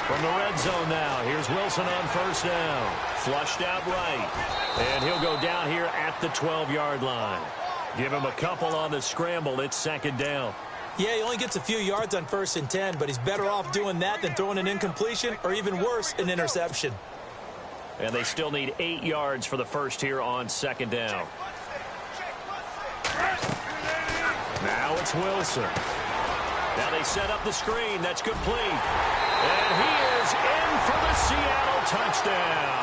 From the red zone now, here's Wilson on 1st down. Flushed out right. And he'll go down here at the 12-yard line. Give him a couple on the scramble. It's 2nd down. Yeah, he only gets a few yards on 1st and 10, but he's better off doing that than throwing an incompletion or even worse, an interception. And they still need 8 yards for the first here on 2nd down. Now it's Wilson. Now they set up the screen. That's complete. And he is in for the Seattle touchdown.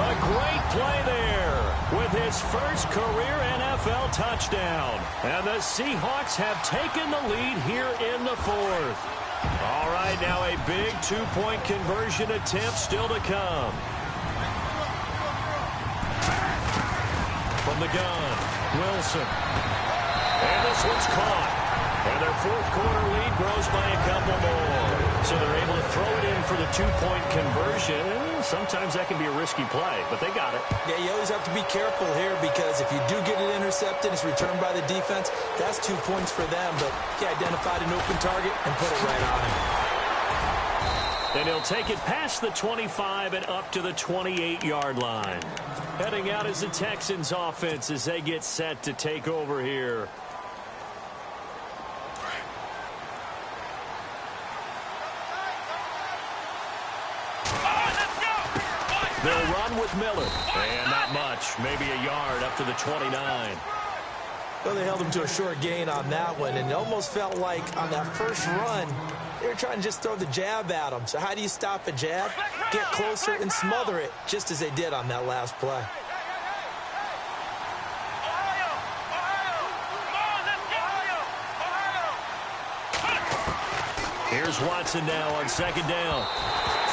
A great play there with his first career NFL touchdown. And the Seahawks have taken the lead here in the 4th. All right, now a big 2-point conversion attempt still to come. From the gun, Wilson. And this one's caught. And their 4th quarter lead grows by a couple more. So they're able to throw it in for the 2-point conversion. Sometimes that can be a risky play, but they got it. Yeah, you always have to be careful here because if you do get it intercepted, it's returned by the defense. That's 2 points for them, but he identified an open target and put it right on him. And he'll take it past the 25 and up to the 28-yard line. Heading out is the Texans offense as they get set to take over here. They'll run with Miller. And not much. Maybe a yard up to the 29. Well, they held him to a short gain on that one, and it almost felt like on that first run, they were trying to just throw the jab at him. So how do you stop a jab? Get closer and smother it, just as they did on that last play. Here's Watson now on 2nd down.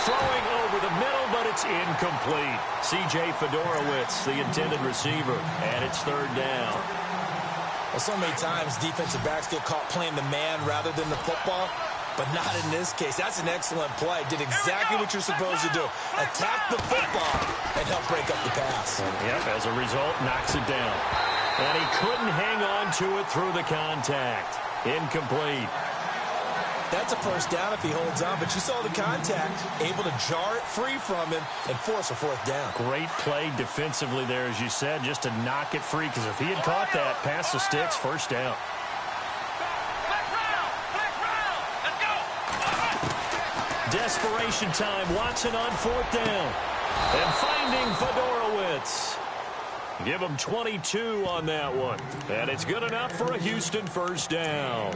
Throwing over the middle, but it's incomplete. C.J. Fedorowicz, the intended receiver, and it's 3rd down. Well, so many times defensive backs get caught playing the man rather than the football, but not in this case. That's an excellent play. Did exactly what you're supposed to do. Attack the football and help break up the pass. Yep, as a result, knocks it down. And he couldn't hang on to it through the contact. Incomplete. That's a 1st down if he holds on, but you saw the contact, able to jar it free from him and force a 4th down. Great play defensively there, as you said, just to knock it free, because if he had caught that, past the sticks, 1st down. Desperation time, Watson on 4th down. And finding Fedorowicz. Give him 22 on that one. And it's good enough for a Houston 1st down.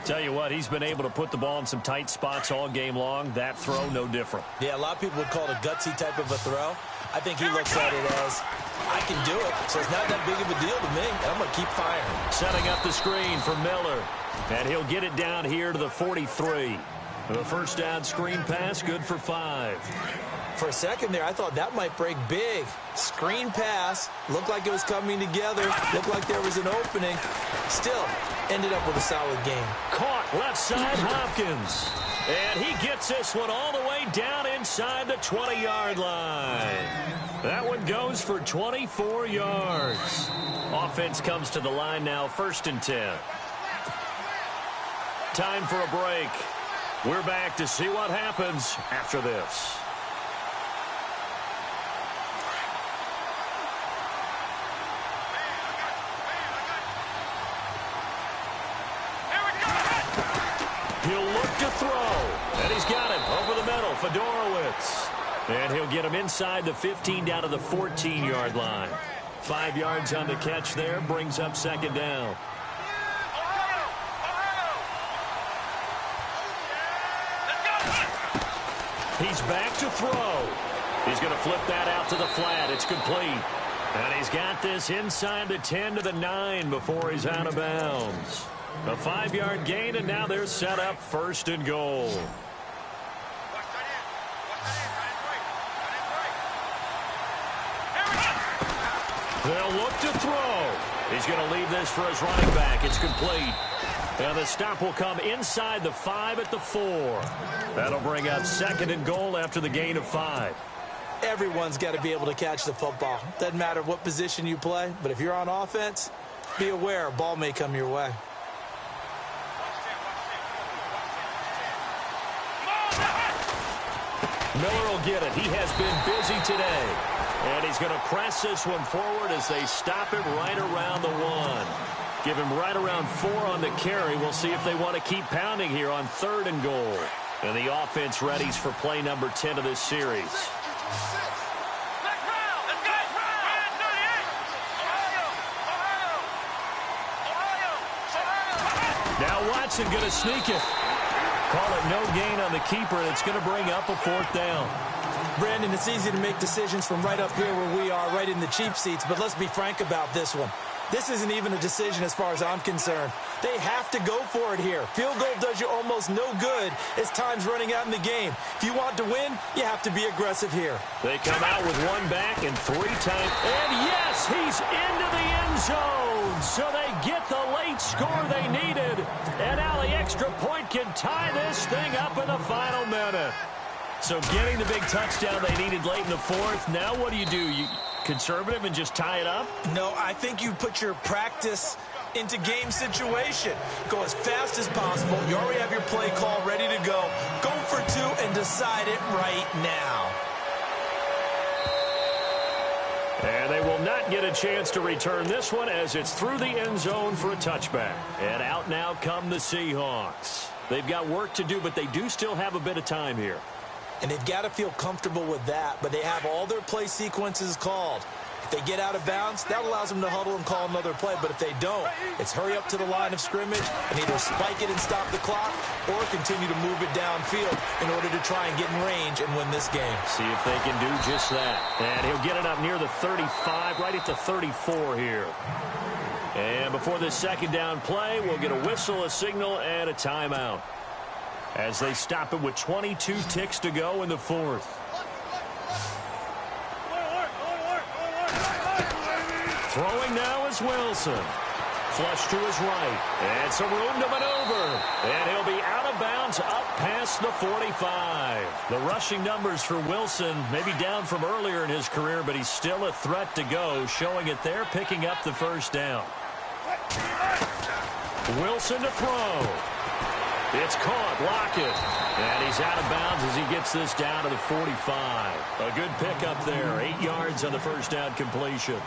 Tell you what, he's been able to put the ball in some tight spots all game long. That throw, no different. Yeah, a lot of people would call it a gutsy type of a throw. I think he looks at it as, I can do it, so it's not that big of a deal to me, and I'm going to keep firing. Setting up the screen for Miller. And he'll get it down here to the 43. The 1st down screen pass, good for 5. For a second there, I thought that might break big. Screen pass, looked like it was coming together, looked like there was an opening. Still, ended up with a solid game. Caught left side, Hopkins. And he gets this one all the way down inside the 20-yard line. That one goes for 24 yards. Offense comes to the line now, 1st and 10. Time for a break. We're back to see what happens after this. He'll look to throw. And he's got it over the middle. Fedorowicz. And he'll get him inside the 15 down to the 14-yard line. 5 yards on the catch there. Brings up 2nd down. He's back to throw. He's going to flip that out to the flat. It's complete. And he's got this inside the 10 to the 9 before he's out of bounds. A 5-yard gain, and now they're set up 1st and goal. They'll look to throw. He's going to leave this for his running back. It's complete. And the stop will come inside the 5 at the 4. That'll bring up 2nd and goal after the gain of 5. Everyone's got to be able to catch the football. Doesn't matter what position you play, but if you're on offense, be aware a ball may come your way. Miller will get it. He has been busy today. And he's going to press this one forward as they stop it right around the 1. Give him right around 4 on the carry. We'll see if they want to keep pounding here on 3rd and goal. And the offense readies for play number 10 of this series. Now Watson going to sneak it. Call it no gain on the keeper, and it's going to bring up a 4th down. Brandon, it's easy to make decisions from right up here where we are, right in the cheap seats, but let's be frank about this one. This isn't even a decision as far as I'm concerned. They have to go for it here. Field goal does you almost no good as time's running out in the game. If you want to win, you have to be aggressive here. They come out with 1 back and 3 times. And yes, he's into the end zone. So they get the late score they needed. And now the extra point can tie this thing up in the final minute. So getting the big touchdown they needed late in the 4th. Now what do? You conservative and just tie it up? No, I think you put your practice into game situation. Go as fast as possible. You already have your play call ready to go. Go for 2 and decide it right now. And they will not get a chance to return this one as it's through the end zone for a touchback. And out now come the Seahawks. They've got work to do, but they do still have a bit of time here. And they've got to feel comfortable with that, but they have all their play sequences called. If they get out of bounds, that allows them to huddle and call another play. But if they don't, it's hurry up to the line of scrimmage and either spike it and stop the clock or continue to move it downfield in order to try and get in range and win this game. See if they can do just that. And he'll get it up near the 35, right at the 34 here. And before this 2nd down play, we'll get a whistle, a signal, and a timeout as they stop it with 22 ticks to go in the 4th. Throwing now is Wilson. Flush to his right. And some room to maneuver. And he'll be out of bounds up past the 45. The rushing numbers for Wilson maybe down from earlier in his career, but he's still a threat to go, showing it there, picking up the 1st down. Wilson to throw. It's caught. Lockett. And he's out of bounds as he gets this down to the 45. A good pickup there. 8 yards on the 1st down completion.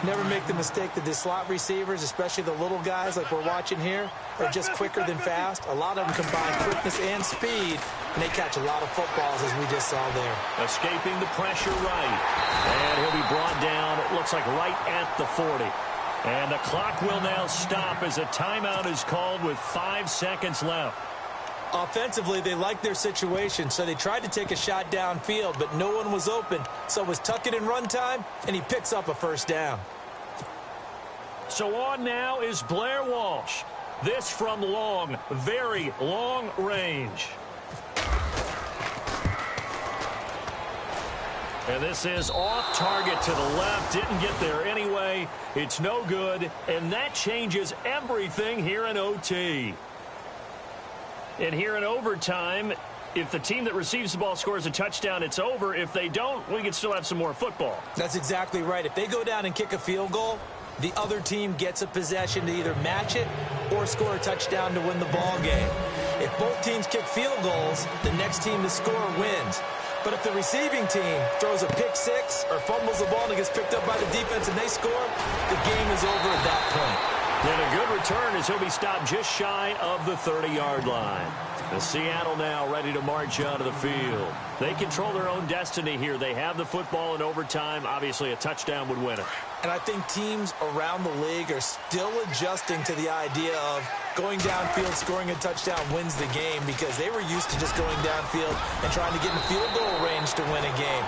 Never make the mistake that the slot receivers, especially the little guys like we're watching here, are just quicker than fast. A lot of them combine quickness and speed, and they catch a lot of footballs, as we just saw there. Escaping the pressure right. And he'll be brought down, it looks like right at the 40. And the clock will now stop as a timeout is called with 5 seconds left. Offensively, they liked their situation, so they tried to take a shot downfield, but no one was open. So it was tuck it in run time, and he picks up a 1st down. So on now is Blair Walsh. This from long, very long range. And this is off target to the left. Didn't get there anyway. It's no good. And that changes everything here in OT. And here in overtime, if the team that receives the ball scores a touchdown, it's over. If they don't, we can still have some more football. That's exactly right. If they go down and kick a field goal, the other team gets a possession to either match it or score a touchdown to win the ball game. If both teams kick field goals, the next team to score wins. But if the receiving team throws a pick 6 or fumbles the ball and it gets picked up by the defense and they score, the game is over at that point. And a good return as he'll be stopped just shy of the 30-yard line. The Seattle now ready to march onto the field. They control their own destiny here. They have the football in overtime. Obviously, a touchdown would win it. And I think teams around the league are still adjusting to the idea of going downfield, scoring a touchdown wins the game because they were used to just going downfield and trying to get in field goal range to win a game.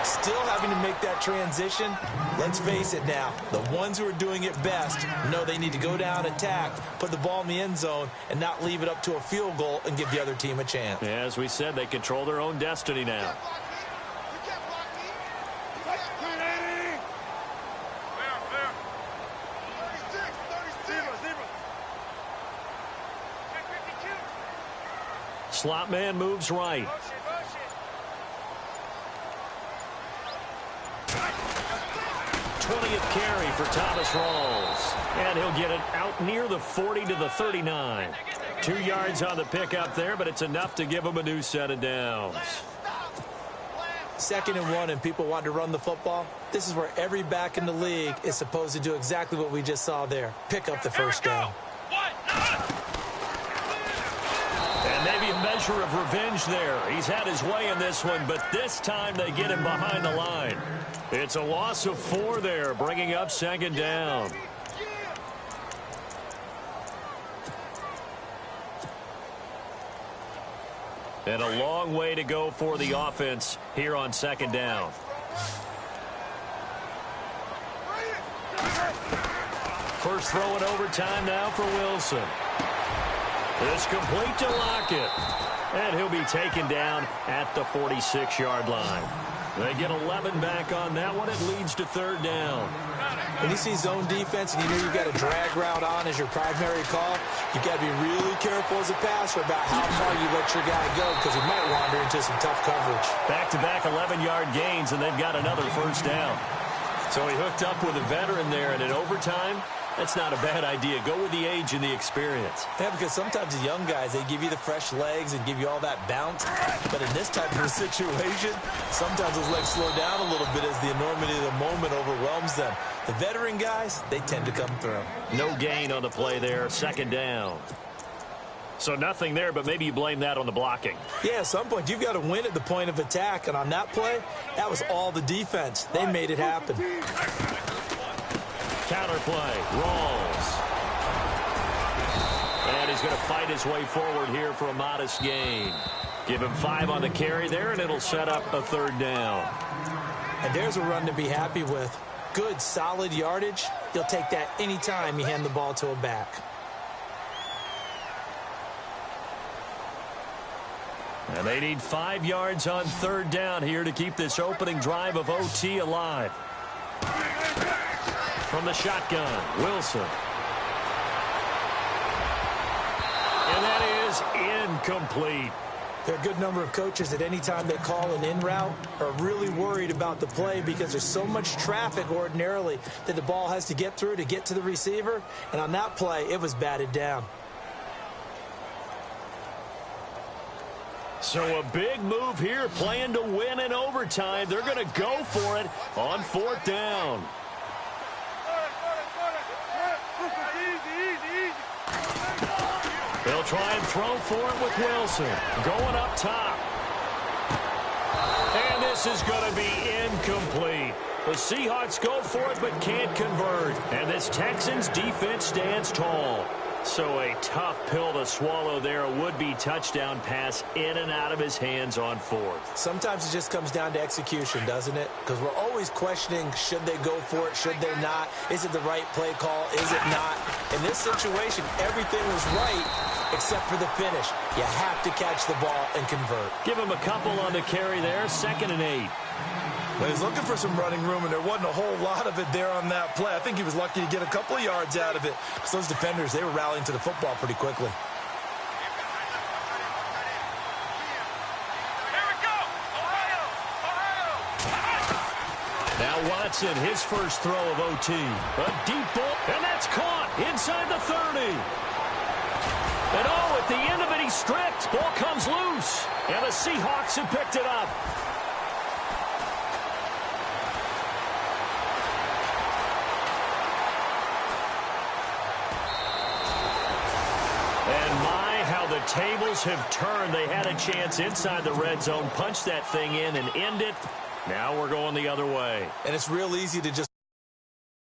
Still having to make that transition. Let's face it now, the ones who are doing it best know they need to go down, attack, put the ball in the end zone, and not leave it up to a field goal and give the other team a chance. Yeah, as we said, they control their own destiny now. Slot man moves right. 20th carry for Thomas Rawls. And he'll get it out near the 40 to the 39. 2 yards on the pickup there, but it's enough to give him a new set of downs. 2nd and 1 and people want to run the football, this is where every back in the league is supposed to do exactly what we just saw there. Pick up the first down. And maybe a measure of revenge there. He's had his way in this one, but this time they get him behind the line. It's a loss of 4 there, bringing up 2nd down. And a long way to go for the offense here on 2nd down. First throw in overtime now for Wilson. It's complete to Lockett. And he'll be taken down at the 46-yard line. They get 11 back on that one. It leads to 3rd down. When you see zone defense and you know you've got a drag route on as your primary call, you've got to be really careful as a passer about how far you let your guy go because he might wander into some tough coverage. Back-to-back 11-yard gains, and they've got another first down. So he hooked up with a veteran there, and in overtime, that's not a bad idea. Go with the age and the experience. Yeah, because sometimes the young guys, they give you the fresh legs and give you all that bounce. But in this type of a situation, sometimes those legs slow down a little bit as the enormity of the moment overwhelms them. The veteran guys, they tend to come through. No gain on the play there. 2nd down. So nothing there, but maybe you blame that on the blocking. Yeah, at some point, you've got to win at the point of attack. And on that play, that was all the defense. They made it happen. Counterplay, Rawls. And he's going to fight his way forward here for a modest gain. Give him 5 on the carry there, and it'll set up a 3rd down. And there's a run to be happy with. Good, solid yardage. You'll take that anytime you hand the ball to a back. And they need 5 yards on 3rd down here to keep this opening drive of OT alive. From the shotgun, Wilson. And that is incomplete. There are a good number of coaches at any time they call an in route are really worried about the play because there's so much traffic ordinarily that the ball has to get through to get to the receiver. And on that play, it was batted down. So a big move here, playing to win in overtime. They're going to go for it on 4th down. They'll try and throw for it with Wilson. Going up top. And this is going to be incomplete. The Seahawks go for it but can't convert. And this Texans defense stands tall. So a tough pill to swallow there. A would-be touchdown pass in and out of his hands on 4th. Sometimes it just comes down to execution, doesn't it? Because we're always questioning, should they go for it, should they not? Is it the right play call, is it not? In this situation, everything was right except for the finish. You have to catch the ball and convert. Give him a couple on the carry there, 2nd and 8. Well, he's looking for some running room, and there wasn't a whole lot of it there on that play. I think he was lucky to get a couple of yards out of it because those defenders, they were rallying to the football pretty quickly. Now Watson, his first throw of OT. A deep ball, and that's caught inside the 30. And at the end of it, he's stripped. Ball comes loose, and the Seahawks have picked it up. The tables have turned. They had a chance inside the red zone, punch that thing in and end it. Now we're going the other way. And it's real easy to just,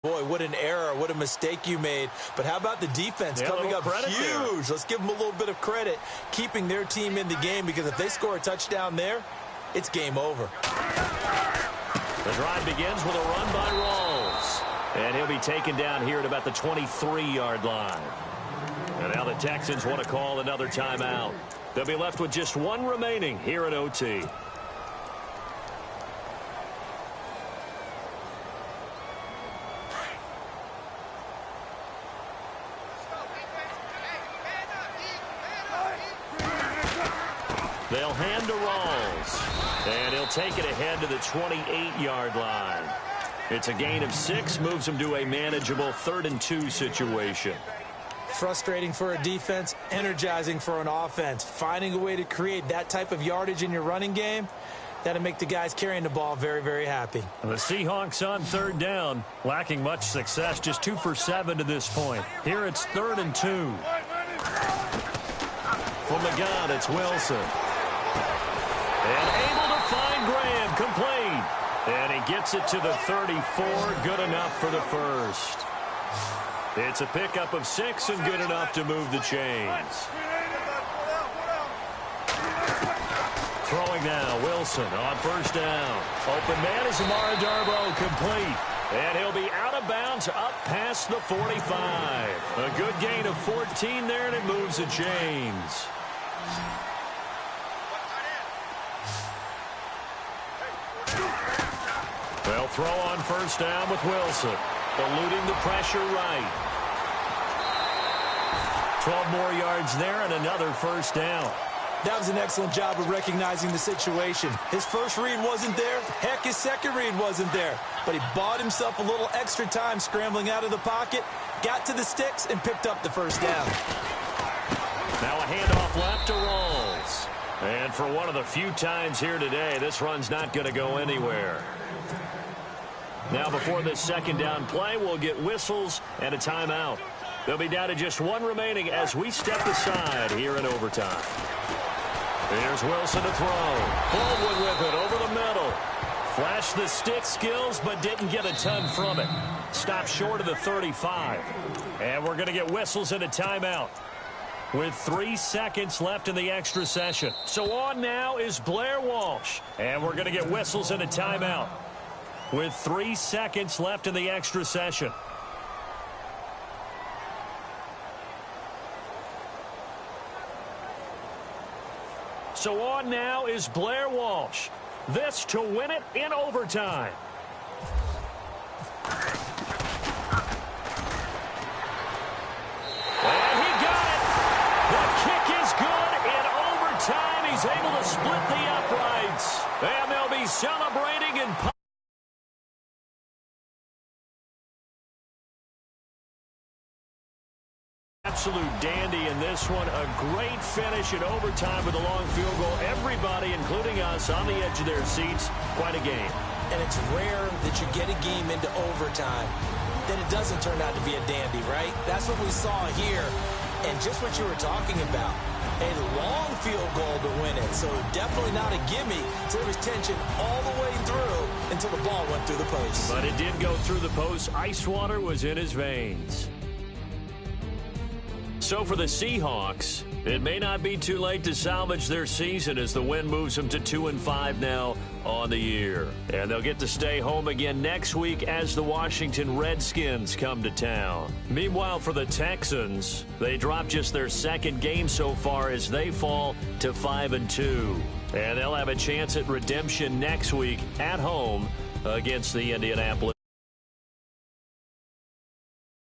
boy, what an error, what a mistake you made. But how about the defense coming up huge? There. Let's give them a little bit of credit, keeping their team in the game, because if they score a touchdown there, it's game over. The drive begins with a run by Rawls. And he'll be taken down here at about the 23-yard line. And now the Texans want to call another timeout. They'll be left with just 1 remaining here at OT. They'll hand to Rawls. And he'll take it ahead to the 28-yard line. It's a gain of 6, moves him to a manageable 3rd and 2 situation. Frustrating for a defense, energizing for an offense. Finding a way to create that type of yardage in your running game, That'll make the guys carrying the ball very, very happy. The Seahawks on third down, lacking much success, just 2 for 7 to this point. Here it's 3rd and 2. From the gun, it's Wilson. And able to find Graham, complete. And he gets it to the 34, good enough for the first. It's a pickup of 6 and good enough to move the chains. Throwing now, Wilson on first down. Open man is Amara Darboh, complete. And he'll be out of bounds up past the 45. A good gain of 14 there, and it moves the chains. They'll throw on first down with Wilson. Eluding the pressure right. 12 more yards there and another first down. That was an excellent job of recognizing the situation. His first read wasn't there. Heck, his second read wasn't there. But he bought himself a little extra time scrambling out of the pocket, got to the sticks, and picked up the first down. Now a handoff left to Rawls. And for one of the few times here today, this run's not going to go anywhere. Now before this second down play, we'll get whistles and a timeout. They'll be down to just 1 remaining as we step aside here in overtime. Here's Wilson to throw. Baldwin with it over the middle. Flashed the stick skills, but didn't get a ton from it. Stopped short of the 35. And we're going to get whistles and a timeout with 3 seconds left in the extra session. So on now is Blair Walsh. And we're going to get whistles and a timeout with 3 seconds left in the extra session. So on now is Blair Walsh. This to win it in overtime. And he got it. The kick is good in overtime. He's able to split the uprights. And they'll be celebrating in absolute dandy in this one. A great finish in overtime with a long field goal. Everybody, including us, on the edge of their seats. Quite a game. And it's rare that you get a game into overtime that it doesn't turn out to be a dandy, right? That's what we saw here. And just what you were talking about, a long field goal to win it. So definitely not a gimme. So there was tension all the way through until the ball went through the post. But it did go through the post. Ice water was in his veins. So for the Seahawks, it may not be too late to salvage their season as the win moves them to 2-5 now on the year. And they'll get to stay home again next week as the Washington Redskins come to town. Meanwhile, for the Texans, they dropped just their 2nd game so far as they fall to 5-2. And they'll have a chance at redemption next week at home against the Indianapolis